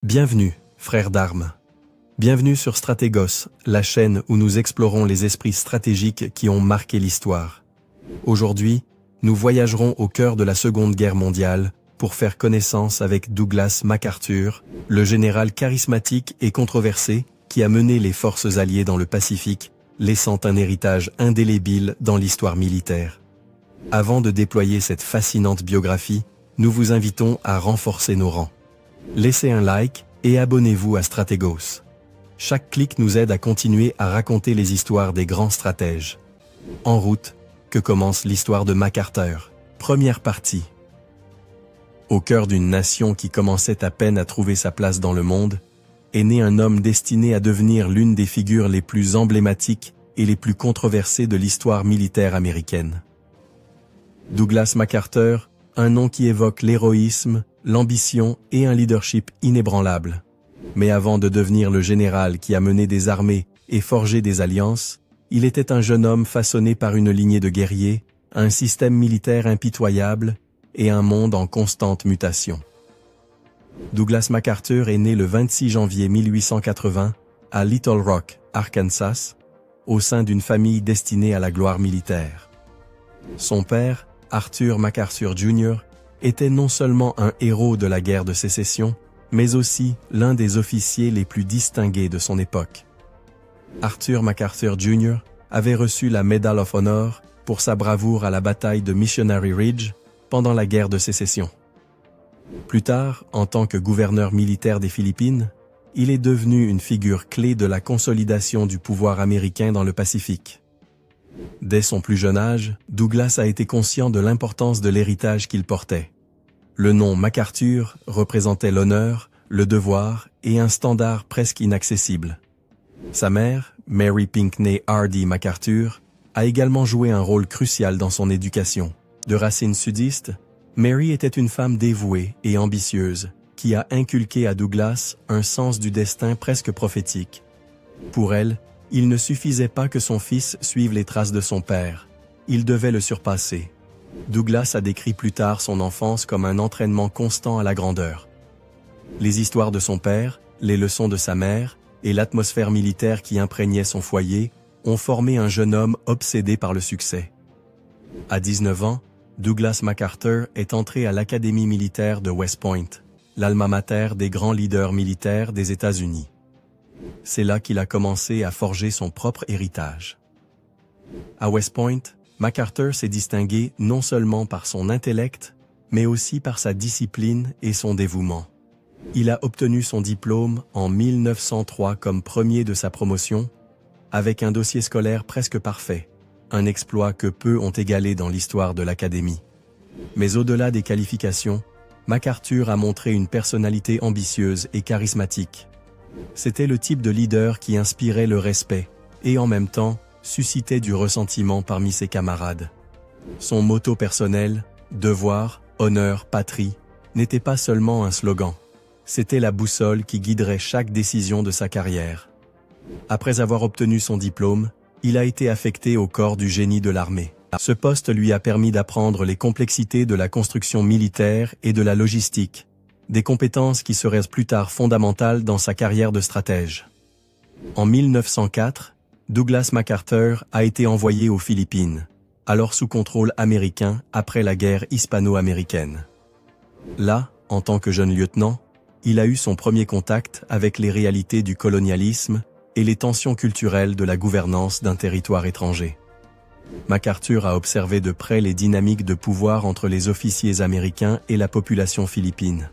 Bienvenue, frères d'armes. Bienvenue sur Stratégos, la chaîne où nous explorons les esprits stratégiques qui ont marqué l'histoire. Aujourd'hui, nous voyagerons au cœur de la Seconde Guerre mondiale pour faire connaissance avec Douglas MacArthur, le général charismatique et controversé qui a mené les forces alliées dans le Pacifique, laissant un héritage indélébile dans l'histoire militaire. Avant de déployer cette fascinante biographie, nous vous invitons à renforcer nos rangs. Laissez un like et abonnez-vous à Stratégos. Chaque clic nous aide à continuer à raconter les histoires des grands stratèges. En route, que commence l'histoire de MacArthur. Première partie. Au cœur d'une nation qui commençait à peine à trouver sa place dans le monde, est né un homme destiné à devenir l'une des figures les plus emblématiques et les plus controversées de l'histoire militaire américaine. Douglas MacArthur, un nom qui évoque l'héroïsme, l'ambition et un leadership inébranlable. Mais avant de devenir le général qui a mené des armées et forgé des alliances, il était un jeune homme façonné par une lignée de guerriers, un système militaire impitoyable et un monde en constante mutation. Douglas MacArthur est né le 26 janvier 1880 à Little Rock, Arkansas, au sein d'une famille destinée à la gloire militaire. Son père, Arthur MacArthur Jr., était non seulement un héros de la guerre de sécession, mais aussi l'un des officiers les plus distingués de son époque. Arthur MacArthur Jr. avait reçu la Medal of Honor pour sa bravoure à la bataille de Missionary Ridge pendant la guerre de sécession. Plus tard, en tant que gouverneur militaire des Philippines, il est devenu une figure clé de la consolidation du pouvoir américain dans le Pacifique. Dès son plus jeune âge, Douglas a été conscient de l'importance de l'héritage qu'il portait. Le nom MacArthur représentait l'honneur, le devoir et un standard presque inaccessible. Sa mère, Mary Pinckney Hardy MacArthur, a également joué un rôle crucial dans son éducation. De racines sudistes, Mary était une femme dévouée et ambitieuse qui a inculqué à Douglas un sens du destin presque prophétique. Pour elle, il ne suffisait pas que son fils suive les traces de son père, il devait le surpasser. Douglas a décrit plus tard son enfance comme un entraînement constant à la grandeur. Les histoires de son père, les leçons de sa mère et l'atmosphère militaire qui imprégnait son foyer ont formé un jeune homme obsédé par le succès. À 19 ans, Douglas MacArthur est entré à l'Académie militaire de West Point, l'alma mater des grands leaders militaires des États-Unis. C'est là qu'il a commencé à forger son propre héritage. À West Point, MacArthur s'est distingué non seulement par son intellect, mais aussi par sa discipline et son dévouement. Il a obtenu son diplôme en 1903 comme premier de sa promotion, avec un dossier scolaire presque parfait, un exploit que peu ont égalé dans l'histoire de l'Académie. Mais au-delà des qualifications, MacArthur a montré une personnalité ambitieuse et charismatique. C'était le type de leader qui inspirait le respect et en même temps suscitait du ressentiment parmi ses camarades. Son motto personnel, devoir, honneur, patrie, n'était pas seulement un slogan. C'était la boussole qui guiderait chaque décision de sa carrière. Après avoir obtenu son diplôme, il a été affecté au corps du génie de l'armée. Ce poste lui a permis d'apprendre les complexités de la construction militaire et de la logistique, des compétences qui seraient plus tard fondamentales dans sa carrière de stratège. En 1904, Douglas MacArthur a été envoyé aux Philippines, alors sous contrôle américain après la guerre hispano-américaine. Là, en tant que jeune lieutenant, il a eu son premier contact avec les réalités du colonialisme et les tensions culturelles de la gouvernance d'un territoire étranger. MacArthur a observé de près les dynamiques de pouvoir entre les officiers américains et la population philippine.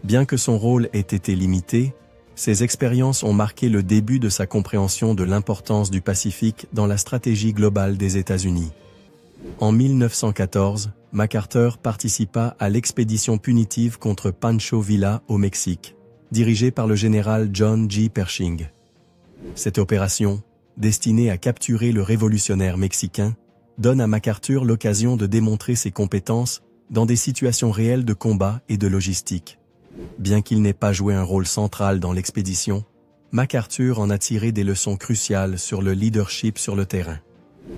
Bien que son rôle ait été limité, ces expériences ont marqué le début de sa compréhension de l'importance du Pacifique dans la stratégie globale des États-Unis. En 1914, MacArthur participa à l'expédition punitive contre Pancho Villa au Mexique, dirigée par le général John G. Pershing. Cette opération, destinée à capturer le révolutionnaire mexicain, donne à MacArthur l'occasion de démontrer ses compétences dans des situations réelles de combat et de logistique. Bien qu'il n'ait pas joué un rôle central dans l'expédition, MacArthur en a tiré des leçons cruciales sur le leadership sur le terrain.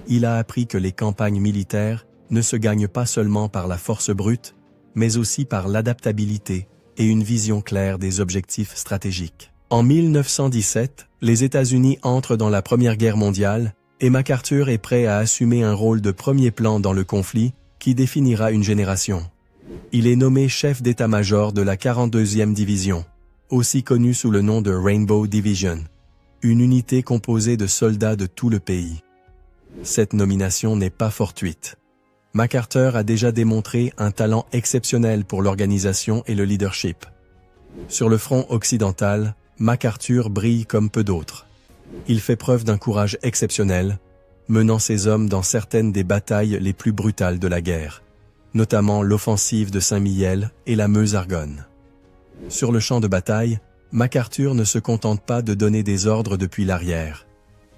Il a appris que les campagnes militaires ne se gagnent pas seulement par la force brute, mais aussi par l'adaptabilité, et une vision claire des objectifs stratégiques. En 1917, les États-Unis entrent dans la Première Guerre mondiale et MacArthur est prêt à assumer un rôle de premier plan dans le conflit qui définira une génération. Il est nommé chef d'état-major de la 42e division, aussi connue sous le nom de Rainbow Division, une unité composée de soldats de tout le pays. Cette nomination n'est pas fortuite. MacArthur a déjà démontré un talent exceptionnel pour l'organisation et le leadership. Sur le front occidental, MacArthur brille comme peu d'autres. Il fait preuve d'un courage exceptionnel, menant ses hommes dans certaines des batailles les plus brutales de la guerre, notamment l'offensive de Saint-Mihiel et la Meuse-Argonne. Sur le champ de bataille, MacArthur ne se contente pas de donner des ordres depuis l'arrière.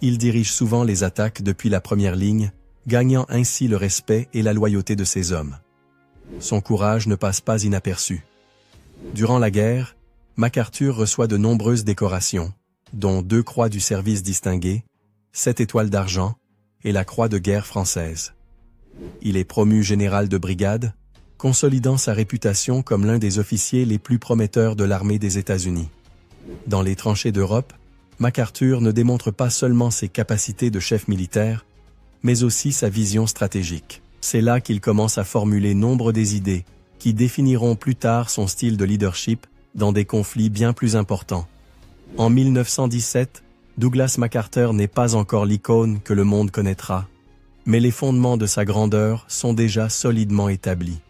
Il dirige souvent les attaques depuis la première ligne, gagnant ainsi le respect et la loyauté de ses hommes. Son courage ne passe pas inaperçu. Durant la guerre, MacArthur reçoit de nombreuses décorations, dont 2 croix du service distinguées, 7 étoiles d'argent et la croix de guerre française. Il est promu général de brigade, consolidant sa réputation comme l'un des officiers les plus prometteurs de l'armée des États-Unis. Dans les tranchées d'Europe, MacArthur ne démontre pas seulement ses capacités de chef militaire, mais aussi sa vision stratégique. C'est là qu'il commence à formuler nombre des idées qui définiront plus tard son style de leadership dans des conflits bien plus importants. En 1917, Douglas MacArthur n'est pas encore l'icône que le monde connaîtra, mais les fondements de sa grandeur sont déjà solidement établis.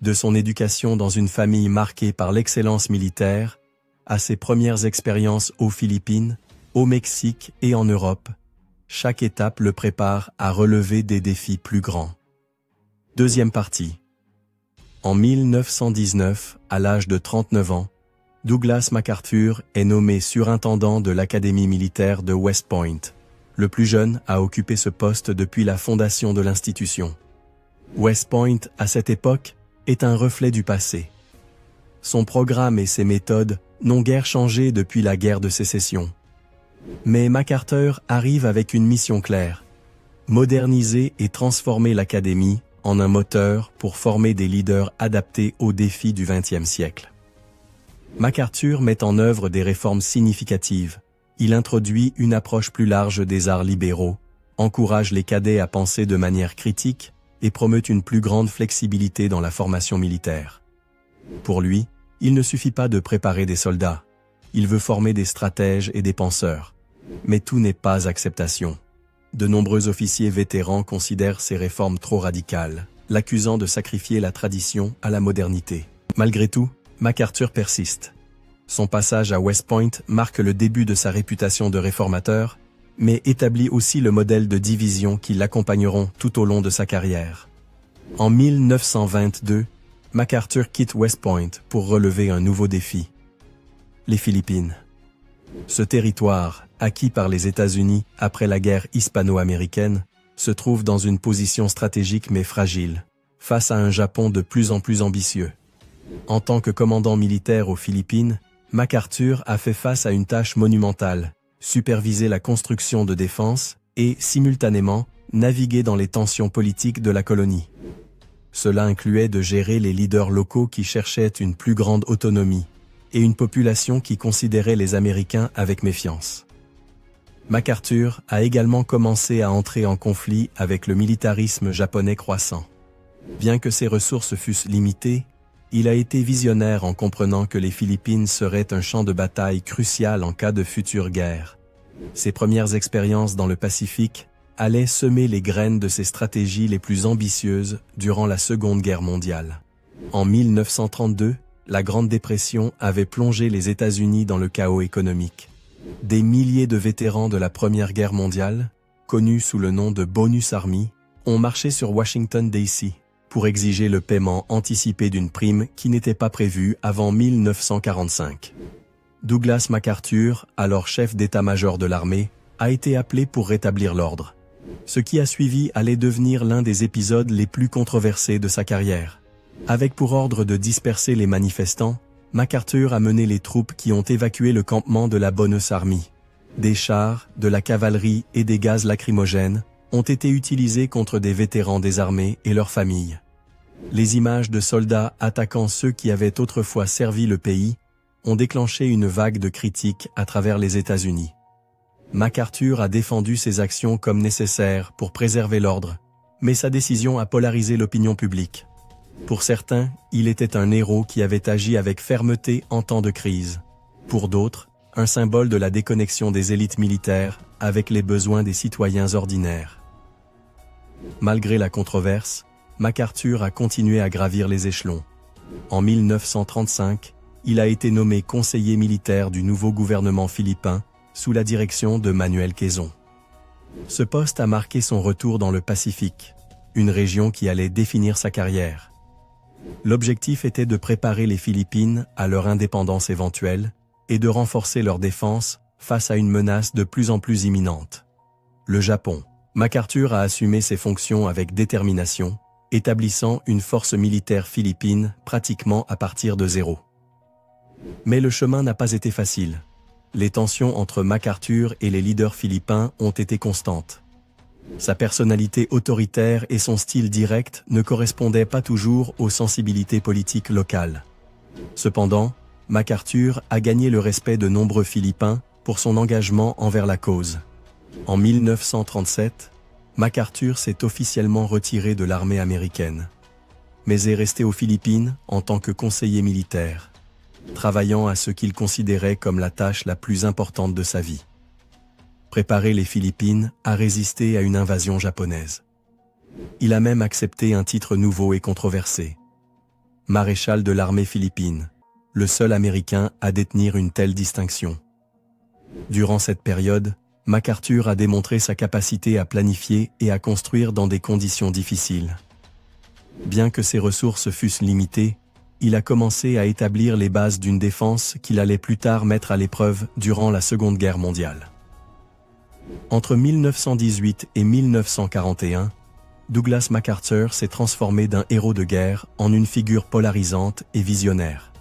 De son éducation dans une famille marquée par l'excellence militaire, à ses premières expériences aux Philippines, au Mexique et en Europe, chaque étape le prépare à relever des défis plus grands. Deuxième partie. En 1919, à l'âge de 39 ans, Douglas MacArthur est nommé surintendant de l'Académie militaire de West Point, le plus jeune à occuper ce poste depuis la fondation de l'institution. West Point, à cette époque, est un reflet du passé. Son programme et ses méthodes n'ont guère changé depuis la guerre de sécession. Mais MacArthur arrive avec une mission claire: moderniser et transformer l'Académie en un moteur pour former des leaders adaptés aux défis du XXe siècle. MacArthur met en œuvre des réformes significatives. Il introduit une approche plus large des arts libéraux, encourage les cadets à penser de manière critique et promeut une plus grande flexibilité dans la formation militaire. Pour lui, il ne suffit pas de préparer des soldats. Il veut former des stratèges et des penseurs. Mais tout n'est pas acceptation. De nombreux officiers vétérans considèrent ces réformes trop radicales, l'accusant de sacrifier la tradition à la modernité. Malgré tout, MacArthur persiste. Son passage à West Point marque le début de sa réputation de réformateur, mais établit aussi le modèle de division qui l'accompagneront tout au long de sa carrière. En 1922, MacArthur quitte West Point pour relever un nouveau défi: les Philippines. Ce territoire, acquis par les États-Unis après la guerre hispano-américaine, se trouve dans une position stratégique mais fragile, face à un Japon de plus en plus ambitieux. En tant que commandant militaire aux Philippines, MacArthur a fait face à une tâche monumentale: superviser la construction de défense et, simultanément, naviguer dans les tensions politiques de la colonie. Cela incluait de gérer les leaders locaux qui cherchaient une plus grande autonomie, et une population qui considérait les Américains avec méfiance. MacArthur a également commencé à entrer en conflit avec le militarisme japonais croissant. Bien que ses ressources fussent limitées, il a été visionnaire en comprenant que les Philippines seraient un champ de bataille crucial en cas de future guerre. Ses premières expériences dans le Pacifique allaient semer les graines de ses stratégies les plus ambitieuses durant la Seconde Guerre mondiale. En 1932, la Grande Dépression avait plongé les États-Unis dans le chaos économique. Des milliers de vétérans de la Première Guerre mondiale, connus sous le nom de Bonus Army, ont marché sur Washington D.C. pour exiger le paiement anticipé d'une prime qui n'était pas prévue avant 1945. Douglas MacArthur, alors chef d'état-major de l'armée, a été appelé pour rétablir l'ordre. Ce qui a suivi allait devenir l'un des épisodes les plus controversés de sa carrière. Avec pour ordre de disperser les manifestants, MacArthur a mené les troupes qui ont évacué le campement de la Bonus Army. Des chars, de la cavalerie et des gaz lacrymogènes ont été utilisés contre des vétérans des armées et leurs familles. Les images de soldats attaquant ceux qui avaient autrefois servi le pays ont déclenché une vague de critiques à travers les États-Unis. MacArthur a défendu ses actions comme nécessaires pour préserver l'ordre, mais sa décision a polarisé l'opinion publique. Pour certains, il était un héros qui avait agi avec fermeté en temps de crise. Pour d'autres, un symbole de la déconnexion des élites militaires avec les besoins des citoyens ordinaires. Malgré la controverse, MacArthur a continué à gravir les échelons. En 1935, il a été nommé conseiller militaire du nouveau gouvernement philippin sous la direction de Manuel Quezon. Ce poste a marqué son retour dans le Pacifique, une région qui allait définir sa carrière. L'objectif était de préparer les Philippines à leur indépendance éventuelle et de renforcer leur défense face à une menace de plus en plus imminente. Le Japon. MacArthur a assumé ses fonctions avec détermination, établissant une force militaire philippine pratiquement à partir de zéro. Mais le chemin n'a pas été facile. Les tensions entre MacArthur et les leaders philippins ont été constantes. Sa personnalité autoritaire et son style direct ne correspondaient pas toujours aux sensibilités politiques locales. Cependant, MacArthur a gagné le respect de nombreux Philippins pour son engagement envers la cause. En 1937, MacArthur s'est officiellement retiré de l'armée américaine, mais est resté aux Philippines en tant que conseiller militaire, travaillant à ce qu'il considérait comme la tâche la plus importante de sa vie. Préparer les Philippines à résister à une invasion japonaise. Il a même accepté un titre nouveau et controversé. Maréchal de l'armée philippine, le seul Américain à détenir une telle distinction. Durant cette période, MacArthur a démontré sa capacité à planifier et à construire dans des conditions difficiles. Bien que ses ressources fussent limitées, il a commencé à établir les bases d'une défense qu'il allait plus tard mettre à l'épreuve durant la Seconde Guerre mondiale. Entre 1918 et 1941, Douglas MacArthur s'est transformé d'un héros de guerre en une figure polarisante et visionnaire.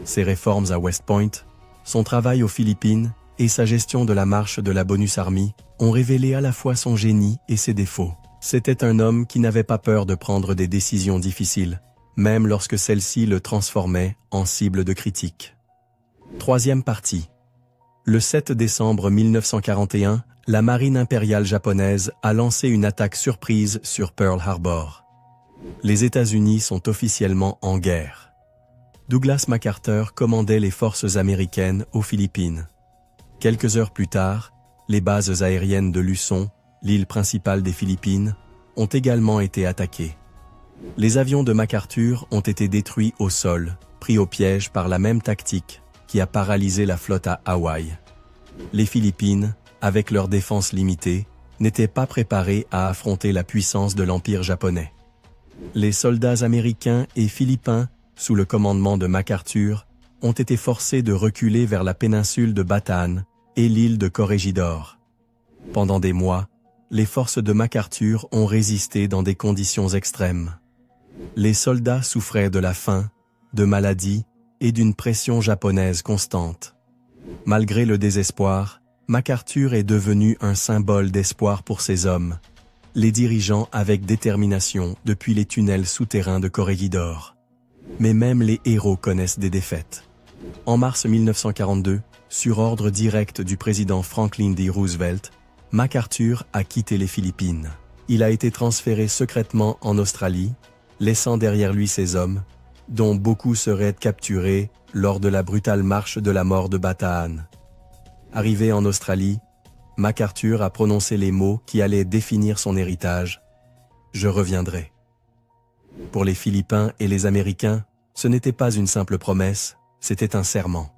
Ses réformes à West Point, son travail aux Philippines et sa gestion de la marche de la Bonus Army ont révélé à la fois son génie et ses défauts. C'était un homme qui n'avait pas peur de prendre des décisions difficiles, même lorsque celles-ci le transformaient en cible de critique. Troisième partie. Le 7 décembre 1941, la marine impériale japonaise a lancé une attaque surprise sur Pearl Harbor. Les États-Unis sont officiellement en guerre. Douglas MacArthur commandait les forces américaines aux Philippines. Quelques heures plus tard, les bases aériennes de Luzon, l'île principale des Philippines, ont également été attaquées. Les avions de MacArthur ont été détruits au sol, pris au piège par la même tactique qui a paralysé la flotte à Hawaï. Les Philippines, avec leurs défenses limitées, n'étaient pas préparées à affronter la puissance de l'Empire japonais. Les soldats américains et philippins, sous le commandement de MacArthur, ont été forcés de reculer vers la péninsule de Bataan et l'île de Corregidor. Pendant des mois, les forces de MacArthur ont résisté dans des conditions extrêmes. Les soldats souffraient de la faim, de maladies et d'une pression japonaise constante. Malgré le désespoir, MacArthur est devenu un symbole d'espoir pour ses hommes, les dirigeant avec détermination depuis les tunnels souterrains de Corregidor. Mais même les héros connaissent des défaites. En mars 1942, sur ordre direct du président Franklin D. Roosevelt, MacArthur a quitté les Philippines. Il a été transféré secrètement en Australie, laissant derrière lui ses hommes, dont beaucoup seraient capturés lors de la brutale marche de la mort de Bataan. Arrivé en Australie, MacArthur a prononcé les mots qui allaient définir son héritage. « Je reviendrai ». Pour les Philippins et les Américains, ce n'était pas une simple promesse, c'était un serment.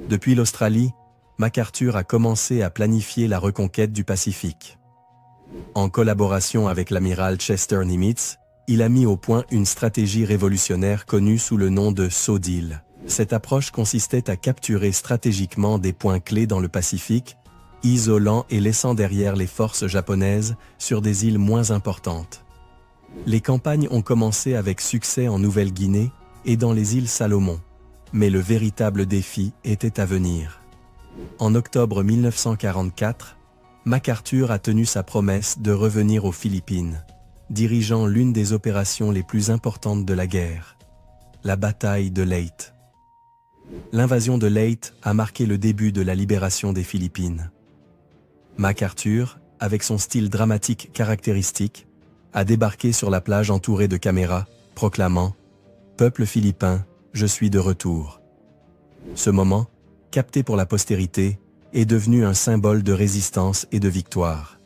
Depuis l'Australie, MacArthur a commencé à planifier la reconquête du Pacifique. En collaboration avec l'amiral Chester Nimitz, il a mis au point une stratégie révolutionnaire connue sous le nom de Saut d'île. Cette approche consistait à capturer stratégiquement des points clés dans le Pacifique, isolant et laissant derrière les forces japonaises sur des îles moins importantes. Les campagnes ont commencé avec succès en Nouvelle-Guinée et dans les îles Salomon, mais le véritable défi était à venir. En octobre 1944, MacArthur a tenu sa promesse de revenir aux Philippines. dirigeant l'une des opérations les plus importantes de la guerre, la bataille de Leyte. L'invasion de Leyte a marqué le début de la libération des Philippines. MacArthur, avec son style dramatique caractéristique, a débarqué sur la plage entouré de caméras, proclamant « Peuple philippin, je suis de retour ». Ce moment, capté pour la postérité, est devenu un symbole de résistance et de victoire.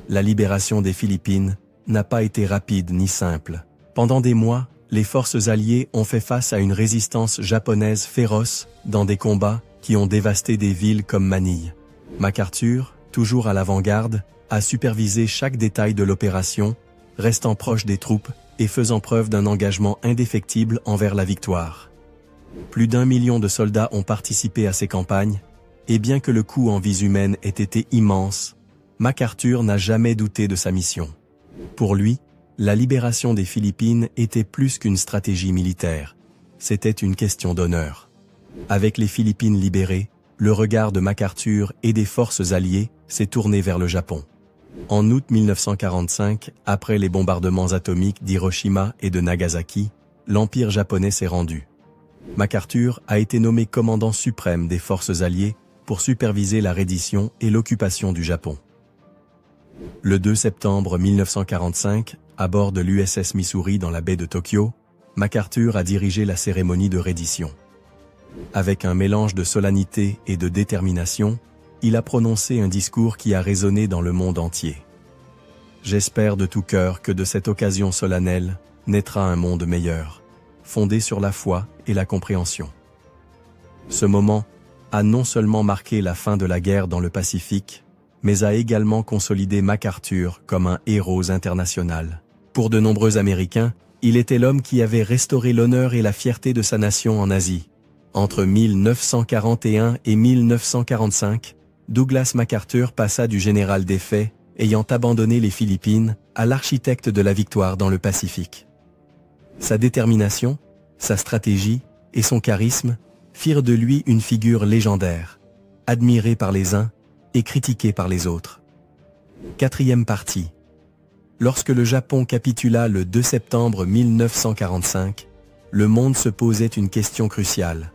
La libération des Philippines n'a pas été rapide ni simple. Pendant des mois, les forces alliées ont fait face à une résistance japonaise féroce dans des combats qui ont dévasté des villes comme Manille. MacArthur, toujours à l'avant-garde, a supervisé chaque détail de l'opération, restant proche des troupes et faisant preuve d'un engagement indéfectible envers la victoire. Plus d'1 million de soldats ont participé à ces campagnes, et bien que le coût en vies humaines ait été immense, MacArthur n'a jamais douté de sa mission. Pour lui, la libération des Philippines était plus qu'une stratégie militaire, c'était une question d'honneur. Avec les Philippines libérées, le regard de MacArthur et des forces alliées s'est tourné vers le Japon. En août 1945, après les bombardements atomiques d'Hiroshima et de Nagasaki, l'Empire japonais s'est rendu. MacArthur a été nommé commandant suprême des forces alliées pour superviser la reddition et l'occupation du Japon. Le 2 septembre 1945, à bord de l'USS Missouri dans la baie de Tokyo, MacArthur a dirigé la cérémonie de reddition. Avec un mélange de solennité et de détermination, il a prononcé un discours qui a résonné dans le monde entier. J'espère de tout cœur que de cette occasion solennelle naîtra un monde meilleur, fondé sur la foi et la compréhension. Ce moment a non seulement marqué la fin de la guerre dans le Pacifique, mais a également consolidé MacArthur comme un héros international. Pour de nombreux Américains, il était l'homme qui avait restauré l'honneur et la fierté de sa nation en Asie. Entre 1941 et 1945, Douglas MacArthur passa du général des faits, ayant abandonné les Philippines, à l'architecte de la victoire dans le Pacifique. Sa détermination, sa stratégie et son charisme firent de lui une figure légendaire, admirée par les uns et critiquée par les autres. Quatrième partie. Lorsque le Japon capitula le 2 septembre 1945, le monde se posait une question cruciale.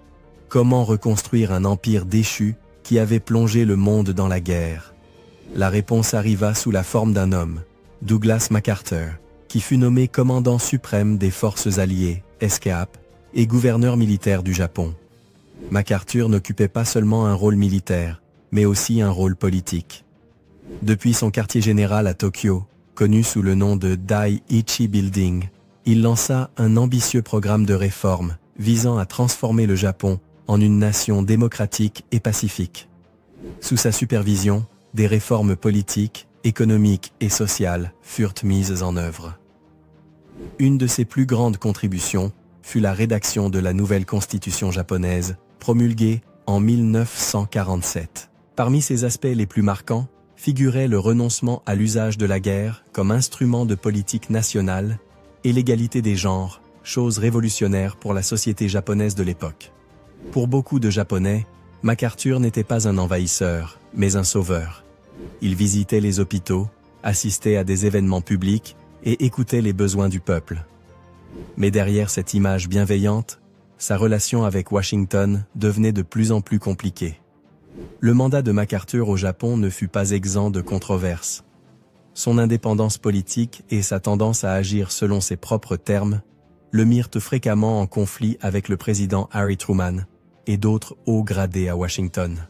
Comment reconstruire un empire déchu qui avait plongé le monde dans la guerre? La réponse arriva sous la forme d'un homme, Douglas MacArthur, qui fut nommé commandant suprême des forces alliées, SCAP, et gouverneur militaire du Japon. MacArthur n'occupait pas seulement un rôle militaire, mais aussi un rôle politique. Depuis son quartier général à Tokyo, connu sous le nom de Dai-ichi Building, il lança un ambitieux programme de réforme visant à transformer le Japon en une nation démocratique et pacifique. Sous sa supervision, des réformes politiques, économiques et sociales furent mises en œuvre. Une de ses plus grandes contributions fut la rédaction de la nouvelle constitution japonaise, promulguée en 1947. Parmi ses aspects les plus marquants, figurait le renoncement à l'usage de la guerre comme instrument de politique nationale et l'égalité des genres, chose révolutionnaire pour la société japonaise de l'époque. Pour beaucoup de Japonais, MacArthur n'était pas un envahisseur, mais un sauveur. Il visitait les hôpitaux, assistait à des événements publics et écoutait les besoins du peuple. Mais derrière cette image bienveillante, sa relation avec Washington devenait de plus en plus compliquée. Le mandat de MacArthur au Japon ne fut pas exempt de controverses. Son indépendance politique et sa tendance à agir selon ses propres termes le mirent fréquemment en conflit avec le président Harry Truman et d'autres hauts gradés à Washington.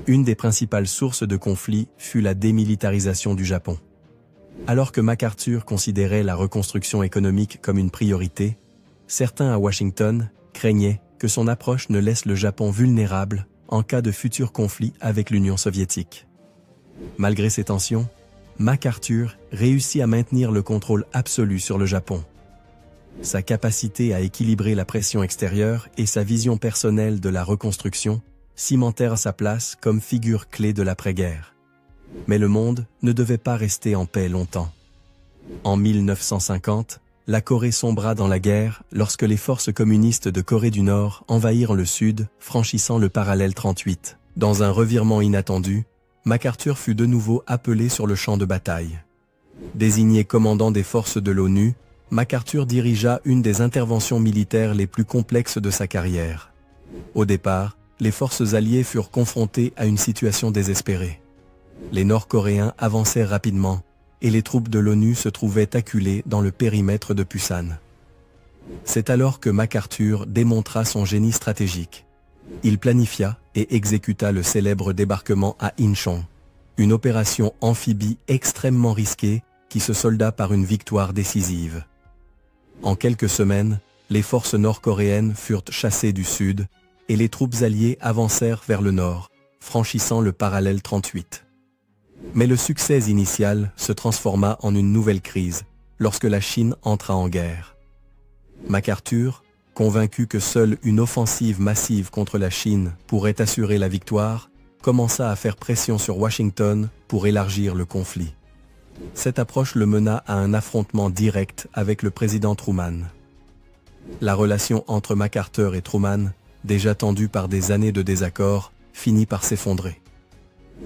Une des principales sources de conflit fut la démilitarisation du Japon. Alors que MacArthur considérait la reconstruction économique comme une priorité, certains à Washington craignaient que son approche ne laisse le Japon vulnérable en cas de futur conflit avec l'Union soviétique. Malgré ces tensions, MacArthur réussit à maintenir le contrôle absolu sur le Japon. Sa capacité à équilibrer la pression extérieure et sa vision personnelle de la reconstruction cimentèrent sa place comme figure clé de l'après-guerre. Mais le monde ne devait pas rester en paix longtemps. En 1950, la Corée sombra dans la guerre lorsque les forces communistes de Corée du Nord envahirent le Sud, franchissant le parallèle 38. Dans un revirement inattendu, MacArthur fut de nouveau appelé sur le champ de bataille. Désigné commandant des forces de l'ONU, MacArthur dirigea une des interventions militaires les plus complexes de sa carrière. Au départ, les forces alliées furent confrontées à une situation désespérée. Les Nord-Coréens avançaient rapidement, et les troupes de l'ONU se trouvaient acculées dans le périmètre de Pusan. C'est alors que MacArthur démontra son génie stratégique. Il planifia et exécuta le célèbre débarquement à Incheon, une opération amphibie extrêmement risquée qui se solda par une victoire décisive. En quelques semaines, les forces nord-coréennes furent chassées du sud, et les troupes alliées avancèrent vers le nord, franchissant le parallèle 38. Mais le succès initial se transforma en une nouvelle crise, lorsque la Chine entra en guerre. MacArthur, convaincu que seule une offensive massive contre la Chine pourrait assurer la victoire, commença à faire pression sur Washington pour élargir le conflit. Cette approche le mena à un affrontement direct avec le président Truman. La relation entre MacArthur et Truman, déjà tendue par des années de désaccords, finit par s'effondrer.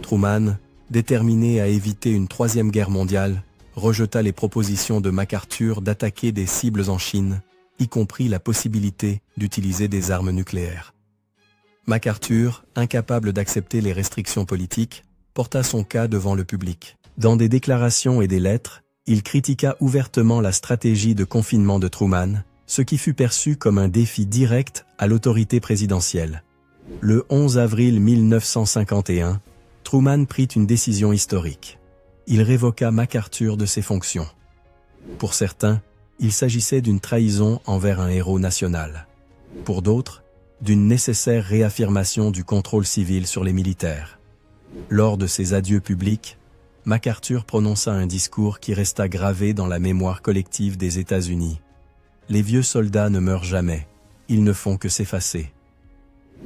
Truman, déterminé à éviter une troisième guerre mondiale, rejeta les propositions de MacArthur d'attaquer des cibles en Chine, y compris la possibilité d'utiliser des armes nucléaires. MacArthur, incapable d'accepter les restrictions politiques, porta son cas devant le public. Dans des déclarations et des lettres, il critiqua ouvertement la stratégie de confinement de Truman, ce qui fut perçu comme un défi direct à l'autorité présidentielle. Le 11 avril 1951, Truman prit une décision historique. Il révoqua MacArthur de ses fonctions. Pour certains, il s'agissait d'une trahison envers un héros national. Pour d'autres, d'une nécessaire réaffirmation du contrôle civil sur les militaires. Lors de ses adieux publics, MacArthur prononça un discours qui resta gravé dans la mémoire collective des États-Unis. Les vieux soldats ne meurent jamais, ils ne font que s'effacer.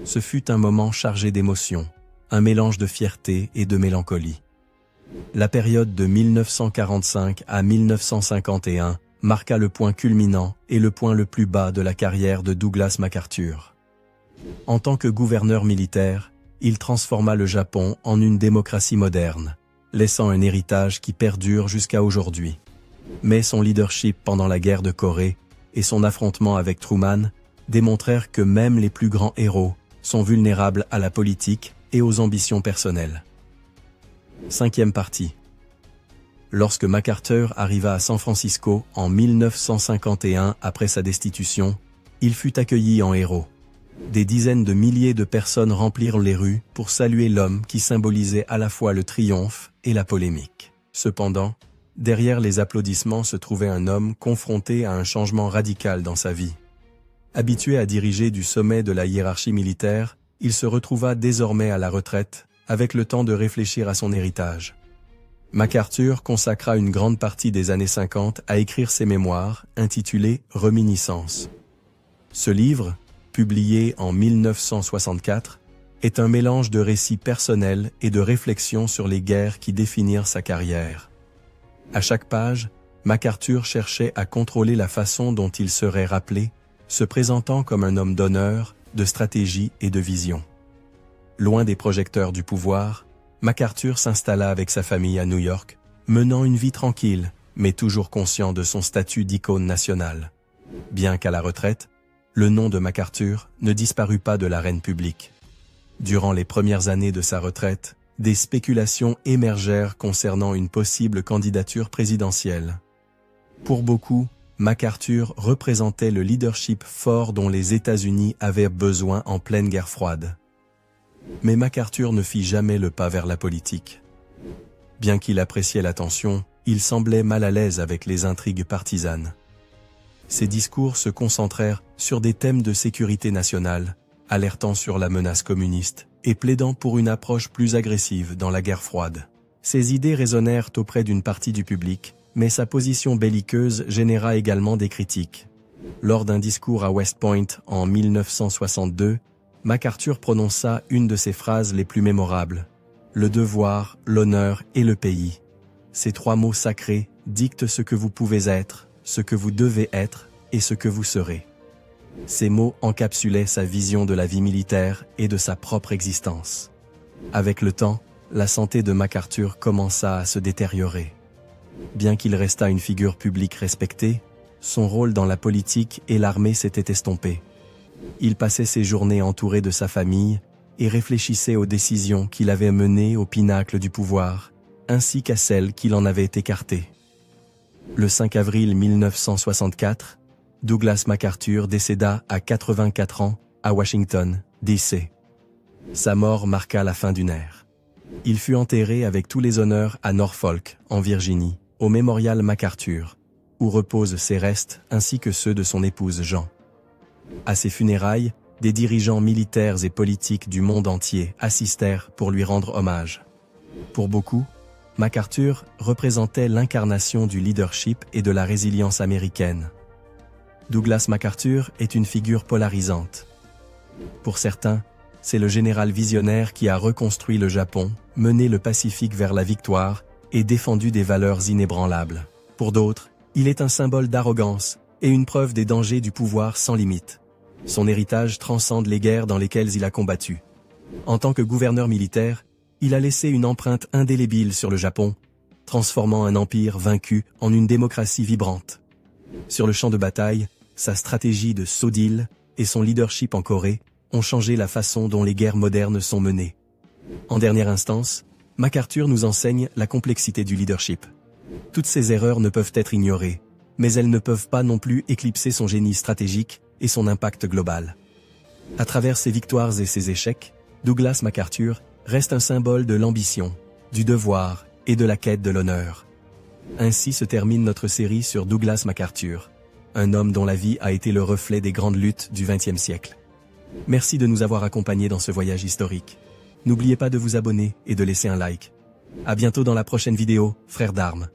Ce fut un moment chargé d'émotions, un mélange de fierté et de mélancolie. La période de 1945 à 1951 marqua le point culminant et le point le plus bas de la carrière de Douglas MacArthur. En tant que gouverneur militaire, il transforma le Japon en une démocratie moderne, laissant un héritage qui perdure jusqu'à aujourd'hui. Mais son leadership pendant la guerre de Corée et son affrontement avec Truman démontrèrent que même les plus grands héros sont vulnérables à la politique et aux ambitions personnelles. Cinquième partie. Lorsque MacArthur arriva à San Francisco en 1951 après sa destitution, il fut accueilli en héros. Des dizaines de milliers de personnes remplirent les rues pour saluer l'homme qui symbolisait à la fois le triomphe et la polémique. Cependant, derrière les applaudissements se trouvait un homme confronté à un changement radical dans sa vie. Habitué à diriger du sommet de la hiérarchie militaire, il se retrouva désormais à la retraite, avec le temps de réfléchir à son héritage. MacArthur consacra une grande partie des années 50 à écrire ses mémoires, intitulées « Reminiscences ». Ce livre, publié en 1964, est un mélange de récits personnels et de réflexions sur les guerres qui définirent sa carrière. À chaque page, MacArthur cherchait à contrôler la façon dont il serait rappelé, se présentant comme un homme d'honneur, de stratégie et de vision. Loin des projecteurs du pouvoir, MacArthur s'installa avec sa famille à New York, menant une vie tranquille, mais toujours conscient de son statut d'icône nationale. Bien qu'à la retraite, le nom de MacArthur ne disparut pas de l'arène publique. Durant les premières années de sa retraite, des spéculations émergèrent concernant une possible candidature présidentielle. Pour beaucoup, MacArthur représentait le leadership fort dont les États-Unis avaient besoin en pleine guerre froide. Mais MacArthur ne fit jamais le pas vers la politique. Bien qu'il appréciait l'attention, il semblait mal à l'aise avec les intrigues partisanes. Ses discours se concentrèrent sur des thèmes de sécurité nationale, alertant sur la menace communiste et plaidant pour une approche plus agressive dans la guerre froide. Ses idées résonnèrent auprès d'une partie du public, mais sa position belliqueuse généra également des critiques. Lors d'un discours à West Point en 1962, MacArthur prononça une de ses phrases les plus mémorables. « Le devoir, l'honneur et le pays. Ces trois mots sacrés dictent ce que vous pouvez être, ce que vous devez être et ce que vous serez. » Ces mots encapsulaient sa vision de la vie militaire et de sa propre existence. Avec le temps, la santé de MacArthur commença à se détériorer. Bien qu'il restât une figure publique respectée, son rôle dans la politique et l'armée s'était estompé. Il passait ses journées entouré de sa famille et réfléchissait aux décisions qui l'avaient mené au pinacle du pouvoir, ainsi qu'à celles qui l'en avaient écarté. Le 5 avril 1964, Douglas MacArthur décéda à 84 ans à Washington, D.C. Sa mort marqua la fin d'une ère. Il fut enterré avec tous les honneurs à Norfolk, en Virginie, au mémorial MacArthur, où reposent ses restes ainsi que ceux de son épouse Jean. À ses funérailles, des dirigeants militaires et politiques du monde entier assistèrent pour lui rendre hommage. Pour beaucoup, MacArthur représentait l'incarnation du leadership et de la résilience américaine. Douglas MacArthur est une figure polarisante. Pour certains, c'est le général visionnaire qui a reconstruit le Japon, mené le Pacifique vers la victoire et défendu des valeurs inébranlables. Pour d'autres, il est un symbole d'arrogance et une preuve des dangers du pouvoir sans limite. Son héritage transcende les guerres dans lesquelles il a combattu. En tant que gouverneur militaire, il a laissé une empreinte indélébile sur le Japon, transformant un empire vaincu en une démocratie vibrante. Sur le champ de bataille, sa stratégie de saut d'île et son leadership en Corée ont changé la façon dont les guerres modernes sont menées. En dernière instance, MacArthur nous enseigne la complexité du leadership. Toutes ces erreurs ne peuvent être ignorées, mais elles ne peuvent pas non plus éclipser son génie stratégique et son impact global. À travers ses victoires et ses échecs, Douglas MacArthur reste un symbole de l'ambition, du devoir et de la quête de l'honneur. Ainsi se termine notre série sur Douglas MacArthur, un homme dont la vie a été le reflet des grandes luttes du XXe siècle. Merci de nous avoir accompagnés dans ce voyage historique. N'oubliez pas de vous abonner et de laisser un like. À bientôt dans la prochaine vidéo, frères d'armes.